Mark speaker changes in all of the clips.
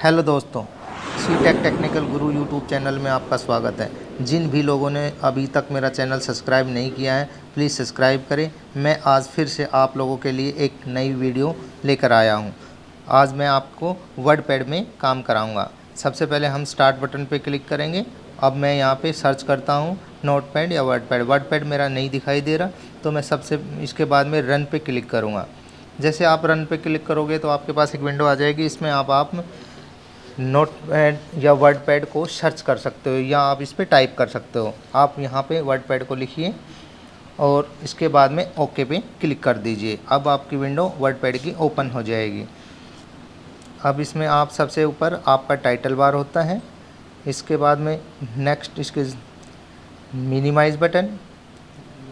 Speaker 1: Hello दोस्तों, सी tech technical गुरु YouTube channel में आपका स्वागत है। जिन भी लोगों ने अभी तक मेरा चैनल सब्सक्राइब नहीं किया है, प्लीज़ सब्सक्राइब करें। मैं आज फिर से आप लोगों के लिए एक नई वीडियो लेकर आया हूं। आज मैं आपको वर्डपैड में काम कराऊंगा। सबसे पहले हम स्टार्ट बटन पर क्लिक करेंगे। अब मैं यहाँ पे सर्च करता हूँ नोटपैड या वर्डपैड। वर्डपैड मेरा नहीं दिखाई दे रहा, तो मैं सबसे इसके बाद में रन पे क्लिक करूँगा। जैसे आप रन पे क्लिक करोगे तो आपके पास एक विंडो आ जाएगी। इसमें आप नोटपैड या वर्डपैड को सर्च कर सकते हो या आप इस पर टाइप कर सकते हो। आप यहाँ पे वर्डपैड को लिखिए और इसके बाद में ओके पे क्लिक कर दीजिए। अब आपकी विंडो वर्डपैड की ओपन हो जाएगी। अब इसमें आप सबसे ऊपर आपका टाइटल बार होता है। इसके बाद में नेक्स्ट इसके मिनिमाइज बटन,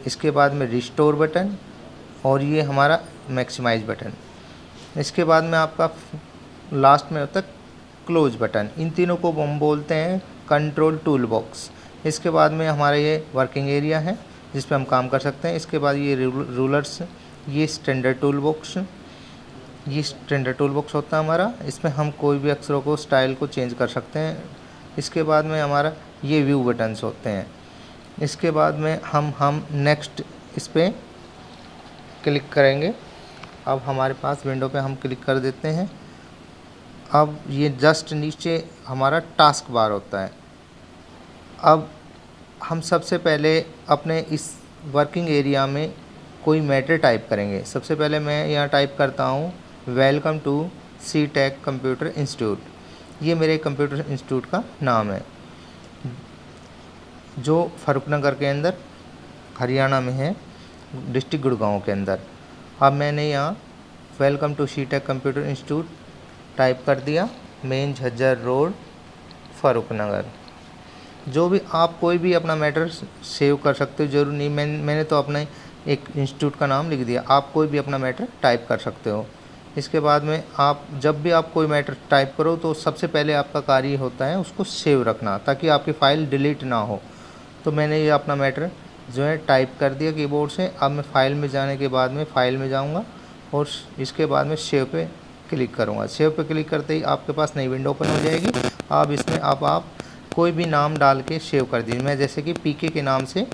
Speaker 1: इसके बाद में रिस्टोर बटन और ये हमारा मैक्सिमाइज बटन। इसके बाद में आपका लास्ट में होता है क्लोज बटन। इन तीनों को हम बोलते हैं कंट्रोल टूल बॉक्स। इसके बाद में हमारा ये वर्किंग एरिया है जिस पे हम काम कर सकते हैं। इसके बाद ये रूलर्स, ये स्टैंडर्ड टूल बॉक्स, ये स्टैंडर्ड टूल बॉक्स होता है हमारा। इसमें हम कोई भी अक्षरों को स्टाइल को चेंज कर सकते हैं। इसके बाद में हमारा ये व्यू बटन्स होते हैं। इसके बाद में हम नेक्स्ट इस पर क्लिक करेंगे। अब हमारे पास विंडो पे हम क्लिक कर देते हैं। अब ये जस्ट नीचे हमारा टास्क बार होता है। अब हम सबसे पहले अपने इस वर्किंग एरिया में कोई मैटर टाइप करेंगे। सबसे पहले मैं यहाँ टाइप करता हूँ welcome to C tech computer institute. ये मेरे कंप्यूटर इंस्टीट्यूट का नाम है जो फरुखनगर के अंदर हरियाणा में है, डिस्ट्रिक्ट गुड़गांव के अंदर। अब मैंने यहाँ welcome to C tech computer institute type कर दिया, मेन झज्जर रोड फरुखनगर। जो भी आप कोई भी अपना मैटर सेव कर सकते हो, जरूर नहीं मैंने तो अपने एक इंस्टीट्यूट का नाम लिख दिया। आप कोई भी अपना मैटर टाइप कर सकते हो। इसके बाद में आप जब भी आप कोई मैटर टाइप करो तो सबसे पहले आपका कार्य होता है उसको सेव रखना, ताकि आपकी फ़ाइल डिलीट ना हो। तो मैंने ये अपना मैटर जो है टाइप कर दिया कीबोर्ड से। अब मैं फ़ाइल में जाने के बाद में फ़ाइल में जाऊँगा और इसके बाद में सेव पे क्लिक करूँगा। सेव पे क्लिक करते ही आपके पास नई विंडो ओपन हो जाएगी। अब इसमें आप कोई भी नाम डाल के सेव कर दीजिए। मैं जैसे कि पीके के नाम से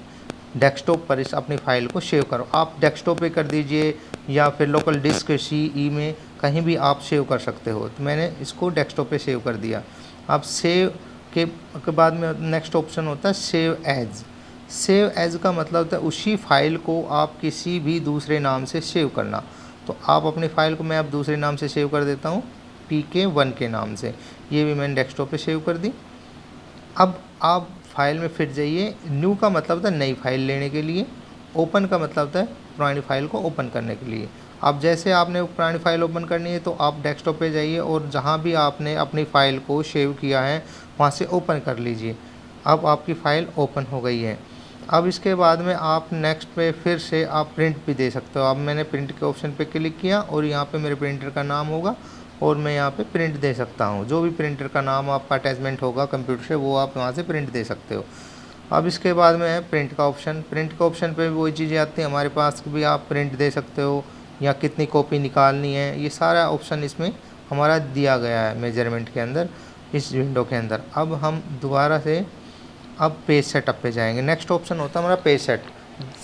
Speaker 1: डेस्कटॉप पर इस अपनी फ़ाइल को सेव करो। आप डेस्कटॉप पे कर दीजिए या फिर लोकल डिस्क CE में कहीं भी आप सेव कर सकते हो। तो मैंने इसको डेस्कटॉप पे सेव कर दिया। अब सेव के बाद में नेक्स्ट ऑप्शन होता है सेव एज। सेव एज का मतलब होता है उसी फाइल को आप किसी भी दूसरे नाम से सेव करना। तो आप अपनी फ़ाइल को मैं अब दूसरे नाम से सेव कर देता हूँ, PK1 के नाम से। ये भी मैंने डेस्कटॉप पे सेव कर दी। अब आप फाइल में फिर जाइए। न्यू का मतलब होता है नई फाइल लेने के लिए, ओपन का मतलब होता है पुरानी फाइल को ओपन करने के लिए। अब जैसे आपने पुरानी फाइल ओपन करनी है तो आप डेस्कटॉप पे जाइए और जहाँ भी आपने अपनी फ़ाइल को सेव किया है वहाँ से ओपन कर लीजिए। अब आपकी फ़ाइल ओपन हो गई है। अब इसके बाद में आप नेक्स्ट पे फिर से आप प्रिंट भी दे सकते हो। अब मैंने प्रिंट के ऑप्शन पे क्लिक किया और यहाँ पे मेरे प्रिंटर का नाम होगा और मैं यहाँ पे प्रिंट दे सकता हूँ। जो भी प्रिंटर का नाम आपका अटैचमेंट होगा कंप्यूटर से, वो आप वहाँ से प्रिंट दे सकते हो। अब इसके बाद में है प्रिंट का ऑप्शन। प्रिंट का ऑप्शन पे भी वही चीज़ें आती हैं हमारे पास, भी आप प्रिंट दे सकते हो या कितनी कॉपी निकालनी है। ये सारा ऑप्शन इसमें हमारा दिया गया है मेजरमेंट के अंदर, इस विंडो के अंदर। अब हम दोबारा से अब पेज सेटअप पे जाएंगे। नेक्स्ट ऑप्शन होता है हमारा पेज सेट।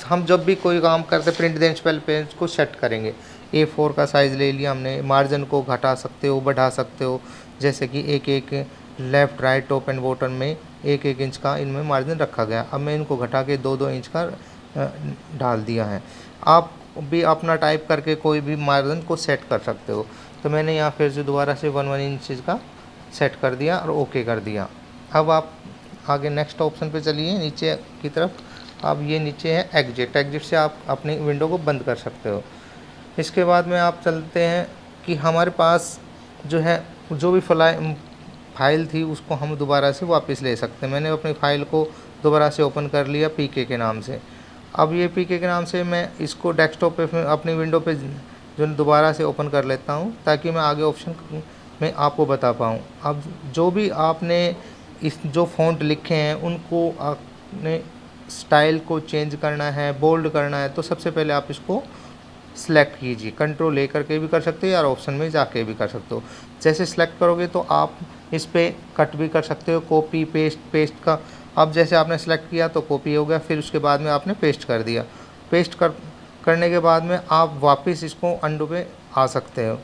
Speaker 1: हम जब भी कोई काम करते प्रिंट देने से पहले पेज को सेट करेंगे। A4 का साइज़ ले लिया हमने, मार्जिन को घटा सकते हो, बढ़ा सकते हो। जैसे कि एक left right top and bottom में 1 इंच का इनमें मार्जिन रखा गया। अब मैं इनको घटा के 2 इंच का डाल दिया है। आप भी अपना टाइप करके कोई भी मार्जिन को सेट कर सकते हो। तो मैंने यहाँ फिर से दोबारा से 1 इंच का सेट कर दिया और ओके कर दिया। अब आप आगे नेक्स्ट ऑप्शन पे चलिए नीचे की तरफ। अब ये नीचे है एग्जिट। एग्जिट से आप अपनी विंडो को बंद कर सकते हो। इसके बाद में आप चलते हैं कि हमारे पास जो है जो भी फाइल थी उसको हम दोबारा से वापस ले सकते हैं। मैंने अपनी फ़ाइल को दोबारा से ओपन कर लिया PK के नाम से। अब ये PK के नाम से मैं इसको डेस्कटॉप पे अपनी विंडो पे जो दोबारा से ओपन कर लेता हूँ, ताकि मैं आगे ऑप्शन में आपको बता पाऊँ। अब जो भी आपने इस जो फ़ॉन्ट लिखे हैं उनको आपने स्टाइल को चेंज करना है, बोल्ड करना है, तो सबसे पहले आप इसको सेलेक्ट कीजिए। कंट्रोल ए करके भी कर सकते हो या ऑप्शन में जाके भी कर सकते हो। जैसे सेलेक्ट करोगे तो आप इस पर कट भी कर सकते हो, कॉपी पेस्ट का। अब जैसे आपने सेलेक्ट किया तो कॉपी हो गया, फिर उसके बाद में आपने पेस्ट कर दिया। पेस्ट करने के बाद में आप वापस इसको अंडू पे आ सकते हो।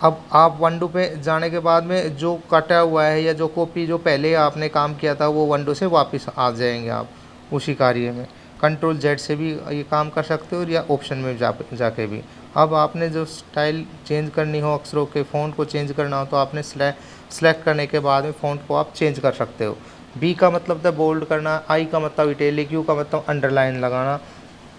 Speaker 1: अब आप वनडू पे जाने के बाद में जो कटा हुआ है या जो कॉपी जो पहले आपने काम किया था वो वनडू से वापस आ जाएंगे आप उसी कार्य में। कंट्रोल जेड से भी ये काम कर सकते हो या ऑप्शन में जाके भी। अब आपने जो स्टाइल चेंज करनी हो, अक्षरों के फ़ॉन्ट को चेंज करना हो, तो आपने सेलेक्ट करने के बाद में फ़ॉन्ट को आप चेंज कर सकते हो। बी का मतलब था बोल्ड करना, आई का मतलब इटैलिक, यू का मतलब अंडरलाइन लगाना।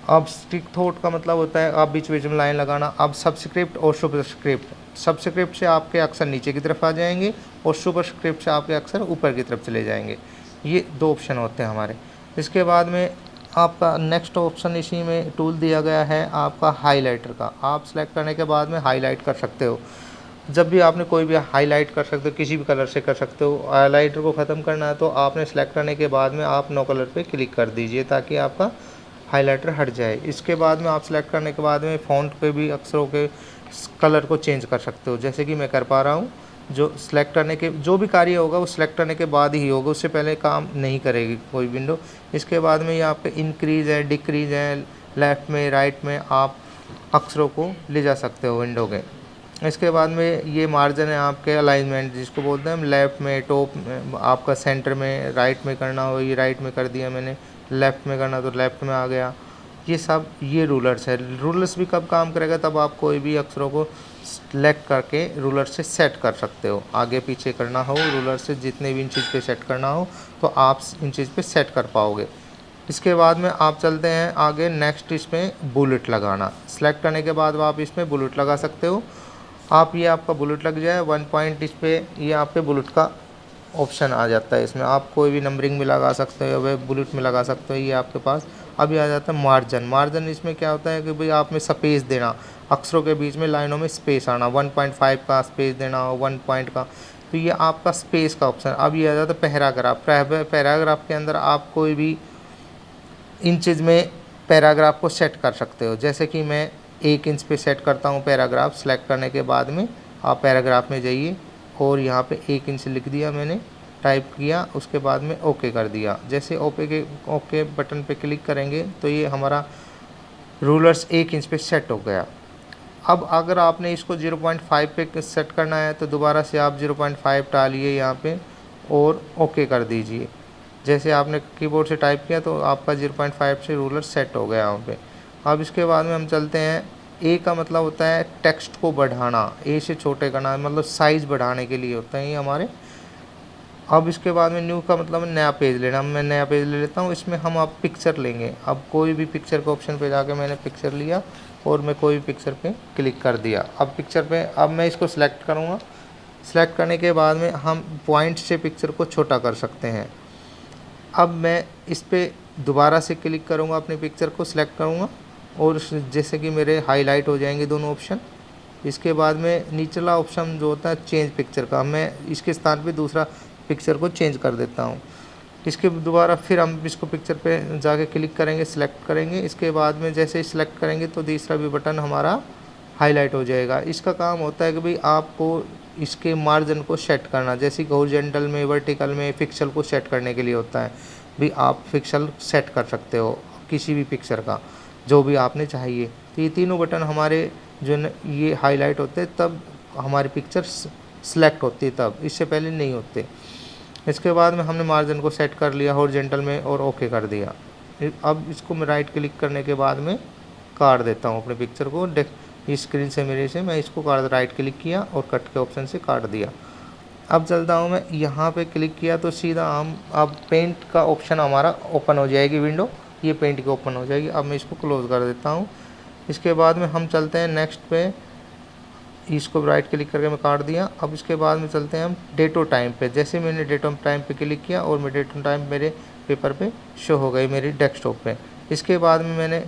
Speaker 1: अब स्टिक थॉट का मतलब होता है आप बीच बीच में लाइन लगाना। अब सबस्क्रिप्ट और सुपरस्क्रिप्ट, सबस्क्रिप्ट से आपके अक्षर नीचे की तरफ आ जाएंगे और सुपरस्क्रिप्ट से आपके अक्षर ऊपर की तरफ चले जाएंगे। ये दो ऑप्शन होते हैं हमारे। इसके बाद में आपका नेक्स्ट ऑप्शन इसी में टूल दिया गया है आपका हाइलाइटर का। आप सेलेक्ट करने के बाद में हाईलाइट कर सकते हो। जब भी आपने कोई भी हाईलाइट कर सकते हो, किसी भी कलर से कर सकते हो। हाईलाइटर को ख़त्म करना है तो आपने सेलेक्ट करने के बाद में आप नो कलर पे क्लिक कर दीजिए ताकि आपका हाइलाइटर हट जाए। इसके बाद में आप सेलेक्ट करने के बाद में फ़ॉन्ट पे भी अक्षरों के कलर को चेंज कर सकते हो, जैसे कि मैं कर पा रहा हूँ। जो सिलेक्ट करने के जो भी कार्य होगा वो सिलेक्ट करने के बाद ही होगा, उससे पहले काम नहीं करेगी कोई विंडो। इसके बाद में ये आपके इंक्रीज़ है, डिक्रीज़ है, लेफ़्ट में राइट में आप अक्षरों को ले जा सकते हो विंडो के। इसके बाद में ये मार्जिन है आपके अलाइनमेंट, जिसको बोलते हैं हम लेफ़्ट में, टॉप में, आपका सेंटर में, राइट में करना हो ये राइट में कर दिया मैंने, लेफ़्ट में करना तो लेफ़्ट में आ गया। ये सब ये रूलर्स है। रूलर्स भी कब काम करेगा, तब आप कोई भी अक्षरों को सेलेक्ट करके रूलर से सेट कर सकते हो। आगे पीछे करना हो रूलर से, जितने भी इंचज़ पे सेट करना हो तो आप इंचज़ पे सेट कर पाओगे। इसके बाद में आप चलते हैं आगे नेक्स्ट, इसमें बुलेट लगाना। सेलेक्ट करने के बाद आप इसमें बुलेट लगा सकते हो। आप ये आपका बुलेट लग जाए 1 पॉइंट, इस पर ये आपके बुलेट का ऑप्शन आ जाता है। इसमें आप कोई भी नंबरिंग में लगा सकते हो, वह बुलेट में लगा सकते हो। ये आपके पास अभी आ जाता है मार्जिन। मार्जिन इसमें क्या होता है कि भाई आप में स्पेस देना, अक्षरों के बीच में लाइनों में स्पेस आना, 1.5 का स्पेस देना हो, 1 पॉइंट का, तो ये आपका स्पेस का ऑप्शन। अब ये आ जाता है पैराग्राफ। पैराग्राफ के अंदर आप कोई भी इंचज़ में पैराग्राफ को सेट कर सकते हो, जैसे कि मैं 1 इंच पे सेट करता हूँ पैराग्राफ। सेलेक्ट करने के बाद में आप पैराग्राफ में जाइए और यहाँ पे 1 इंच लिख दिया मैंने, टाइप किया, उसके बाद में ओके कर दिया। जैसे ओके बटन पे क्लिक करेंगे तो ये हमारा रूलर्स 1 इंच पे सेट हो गया। अब अगर आपने इसको 0.5 पे सेट करना है तो दोबारा से आप 0.5 डालिए यहाँ पे और ओके कर दीजिए। जैसे आपने कीबोर्ड से टाइप किया तो आपका 0.5 से रूलर सेट हो गया यहाँ पे। अब इसके बाद में हम चलते हैं, ए का मतलब होता है टेक्स्ट को बढ़ाना, ए से छोटे करना, मतलब साइज़ बढ़ाने के लिए होता है ये हमारे। अब इसके बाद में न्यू का मतलब नया पेज लेना। मैं नया पेज ले लेता हूँ। इसमें हम अब पिक्चर लेंगे। अब कोई भी पिक्चर के ऑप्शन पे जाके मैंने पिक्चर लिया और मैं कोई भी पिक्चर पे क्लिक कर दिया। अब पिक्चर पे अब मैं इसको सिलेक्ट करूँगा। सेलेक्ट करने के बाद में हम पॉइंट से पिक्चर को छोटा कर सकते हैं। अब मैं इस पर दोबारा से क्लिक करूँगा, अपनी पिक्चर को सिलेक्ट करूँगा और जैसे कि मेरे हाईलाइट हो जाएंगे दोनों ऑप्शन। इसके बाद में निचला ऑप्शन जो होता है चेंज पिक्चर का, मैं इसके स्थान पे दूसरा पिक्चर को चेंज कर देता हूँ। इसके दोबारा फिर हम इसको पिक्चर पे जाके क्लिक करेंगे, सिलेक्ट करेंगे। इसके बाद में जैसे ही सिलेक्ट करेंगे तो तीसरा भी बटन हमारा हाईलाइट हो जाएगा। इसका काम होता है कि भाई आपको इसके मार्जिन को सेट करना, जैसे हॉरिजॉन्टल में, वर्टिकल में पिक्सल को सेट करने के लिए होता है। भी आप पिक्सल सेट कर सकते हो किसी भी पिक्चर का जो भी आपने चाहिए। तो ये तीनों बटन हमारे जो ये हाईलाइट होते हैं तब हमारी पिक्चर सेलेक्ट होती है, तब, इससे पहले नहीं होते। इसके बाद में हमने मार्जिन को सेट कर लिया हॉरिजॉन्टल में और ओके कर दिया। अब इसको मैं राइट क्लिक करने के बाद में काट देता हूँ अपने पिक्चर को। इस स्क्रीन से मेरे से मैं इसको काट, राइट क्लिक किया और कट के ऑप्शन से काट दिया। अब चलता हूँ मैं यहाँ पे क्लिक किया तो सीधा हम अब पेंट का ऑप्शन हमारा ओपन हो जाएगी विंडो, ये पेंट की ओपन हो जाएगी। अब मैं इसको क्लोज़ कर देता हूँ। इसके बाद में हम चलते हैं नेक्स्ट पे, इसको राइट क्लिक करके मैं काट दिया। अब इसके बाद में चलते हैं हम डेट और टाइम पे। जैसे मैंने डेट और टाइम पे क्लिक किया और मैं डेट और टाइम मेरे पेपर पे शो हो गई मेरी डेस्कटॉप पे। इसके बाद में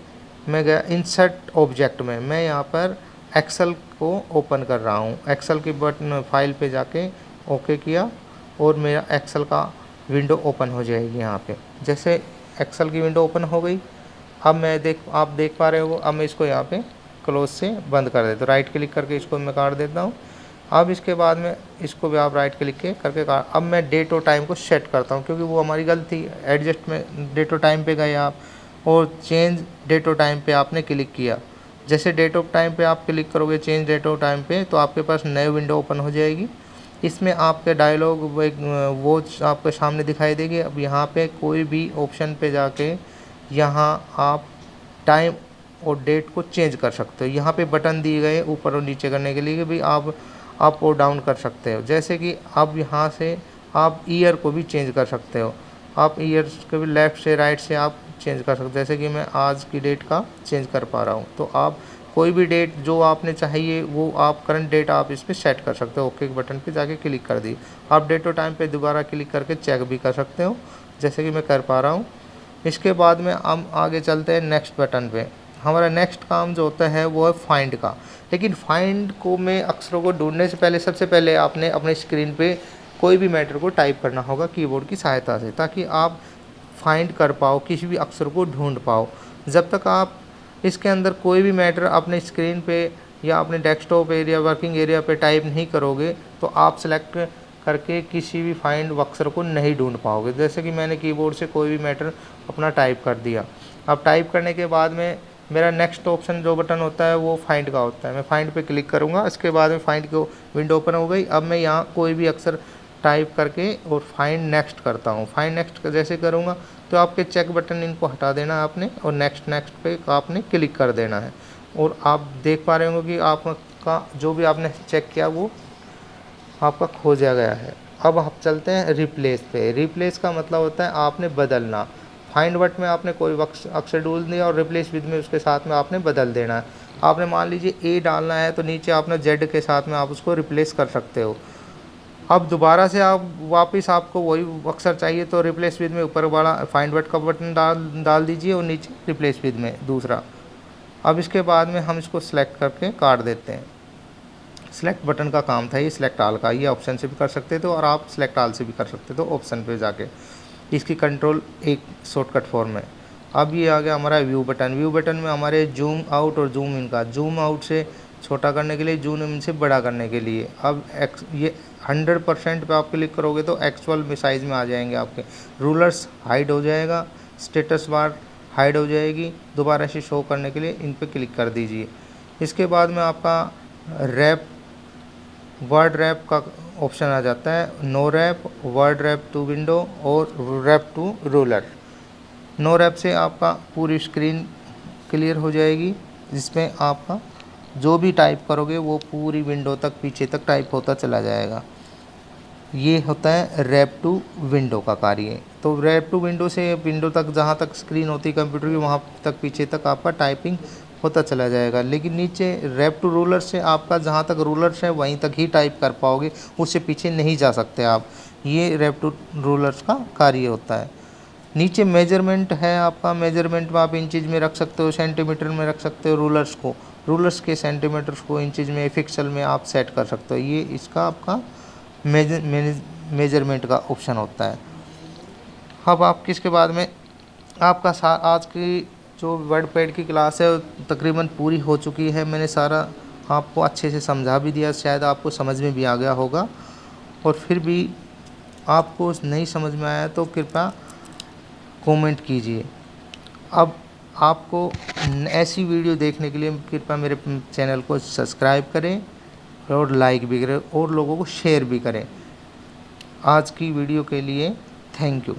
Speaker 1: मैं गया इंसर्ट ऑब्जेक्ट में। मैं यहाँ पर एक्सेल को ओपन कर रहा हूँ। एक्सेल की बटन फाइल पे जाके ओके किया और मेरा एक्सेल का विंडो ओपन हो जाएगी यहाँ पे। जैसे एक्सेल की विंडो ओपन हो गई, अब आप देख पा रहे हो। अब मैं इसको यहाँ पे क्लोज से बंद कर देते। तो राइट क्लिक करके इसको मैं काट देता हूँ। अब इसके बाद में इसको भी आप राइट क्लिक के करके काट। अब मैं डेट और टाइम को सेट करता हूँ, क्योंकि वो हमारी गलती। एडजस्ट में डेट और टाइम पे गए आप और चेंज डेट और टाइम पे आपने क्लिक किया। जैसे डेट ऑफ टाइम पे आप क्लिक करोगे चेंज डेट ऑफ टाइम पे, तो आपके पास नई विंडो ओपन हो जाएगी। इसमें आपके डायलॉग वो आपके सामने दिखाई देगी। अब यहाँ पे कोई भी ऑप्शन पे जाके यहाँ आप टाइम और डेट को चेंज कर सकते हो। यहाँ पे बटन दिए गए ऊपर और नीचे करने के लिए कि भाई आप अप और डाउन कर सकते हो। जैसे कि अब यहाँ से आप ईयर को भी चेंज कर सकते हो। आप ईयर के भी लेफ़्ट से राइट से आप चेंज कर सकते हो। जैसे कि मैं आज की डेट का चेंज कर पा रहा हूँ, तो आप कोई भी डेट जो आपने चाहिए वो आप करंट डेट आप इस पर सेट कर सकते हो। ओके बटन पे जाके क्लिक कर दी। आप डेट और टाइम पे दोबारा क्लिक करके चेक भी कर सकते हो, जैसे कि मैं कर पा रहा हूँ। इसके बाद में हम आगे चलते हैं नेक्स्ट बटन पे। हमारा नेक्स्ट काम जो होता है वो है फाइंड का। लेकिन फाइंड को में अक्षरों को ढूंढने से पहले सबसे पहले आपने अपने स्क्रीन पे कोई भी मैटर को टाइप करना होगा कीबोर्ड की सहायता से, ताकि आप फाइंड कर पाओ, किसी भी अक्षर को ढूंढ पाओ। जब तक आप इसके अंदर कोई भी मैटर अपने स्क्रीन पे या अपने डेस्कटॉप एरिया वर्किंग एरिया पे टाइप नहीं करोगे, तो आप सेलेक्ट करके किसी भी फाइंड अक्षर को नहीं ढूंढ पाओगे। जैसे कि मैंने कीबोर्ड से कोई भी मैटर अपना टाइप कर दिया। अब टाइप करने के बाद में मेरा नेक्स्ट ऑप्शन जो बटन होता है वो फाइंड का होता है। मैं फाइंड पे क्लिक करूँगा, इसके बाद में फाइंड की विंडो ओपन हो गई। अब मैं यहाँ कोई भी अक्षर टाइप करके और फाइंड नेक्स्ट करता हूँ। फाइंड नेक्स्ट जैसे करूँगा तो आपके चेक बटन इनको हटा देना है आपने, और नेक्स्ट नेक्स्ट पे आपने क्लिक कर देना है। और आप देख पा रहे होंगे कि आपका जो भी आपने चेक किया वो आपका खो जा गया है। अब आप चलते हैं रिप्लेस पे। रिप्लेस का मतलब होता है आपने बदलना। फाइंड वर्ड में आपने कोई अक्षर ढूंढ दिया और रिप्लेस विद में उसके साथ में आपने बदल देना है। आपने मान लीजिए ए डालना है तो नीचे आपने जेड के साथ में आप उसको रिप्लेस कर सकते हो। अब दोबारा से आप वापस आपको वही अक्षर चाहिए तो रिप्लेस विद में ऊपर वाला फाइंड वर्ड का बटन डाल दीजिए और नीचे रिप्लेस विद में दूसरा। अब इसके बाद में हम इसको सिलेक्ट करके काट देते हैं। सिलेक्ट बटन का काम था ये सिलेक्ट आल का। ये ऑप्शन से भी कर सकते थे और आप सिलेक्ट आल से भी कर सकते थे ऑप्शन पे जाके। इसकी कंट्रोल एक शॉर्टकट फॉर्म है। अब ये आ गया हमारा व्यू बटन। व्यू बटन में हमारे जूम आउट और जूम इन का, जूम आउट से छोटा करने के लिए, जूम इन से बड़ा करने के लिए। अब ये 100% पे आप क्लिक करोगे तो एक्चुअल में साइज़ में आ जाएंगे आपके। रूलर्स हाइड हो जाएगा, स्टेटस बार हाइड हो जाएगी। दोबारा से शो करने के लिए इन पे क्लिक कर दीजिए। इसके बाद में आपका रैप वर्ड रैप का ऑप्शन आ जाता है। No wrap, word wrap to window और wrap to ruler. No wrap से आपका पूरी स्क्रीन क्लियर हो जाएगी, जिसमें आपका जो भी टाइप करोगे वो पूरी विंडो तक पीछे तक टाइप होता चला जाएगा। ये होता है रैप टू विंडो का कार्य। तो रैप टू विंडो से विंडो तक जहाँ तक स्क्रीन होती है कंप्यूटर की वहाँ तक पीछे तक आपका टाइपिंग होता चला जाएगा। लेकिन नीचे रैप टू रूलर से आपका जहाँ तक रूलर्स है वहीं तक ही टाइप कर पाओगे, उससे पीछे नहीं जा सकते आप। ये रैप टू रूलर्स का कार्य होता है। नीचे मेजरमेंट है आपका। मेजरमेंट में आप इंचेज में रख सकते हो, सेंटीमीटर में रख सकते हो रूलर्स को। रूलर्स के सेंटीमीटर्स को इंचेज में, पिक्सल में आप सेट कर सकते हो। ये इसका आपका मेजरमेंट का ऑप्शन होता है। अब आप किसके बाद में आपका आज की जो वर्ड पैड की क्लास है तकरीबन पूरी हो चुकी है। मैंने सारा आपको अच्छे से समझा भी दिया, शायद आपको समझ में भी आ गया होगा। और फिर भी आपको नहीं समझ में आया तो कृपया कमेंट कीजिए। अब आपको ऐसी वीडियो देखने के लिए कृपया मेरे चैनल को सब्सक्राइब करें और लाइक भी करें और लोगों को शेयर भी करें। आज की वीडियो के लिए थैंक यू।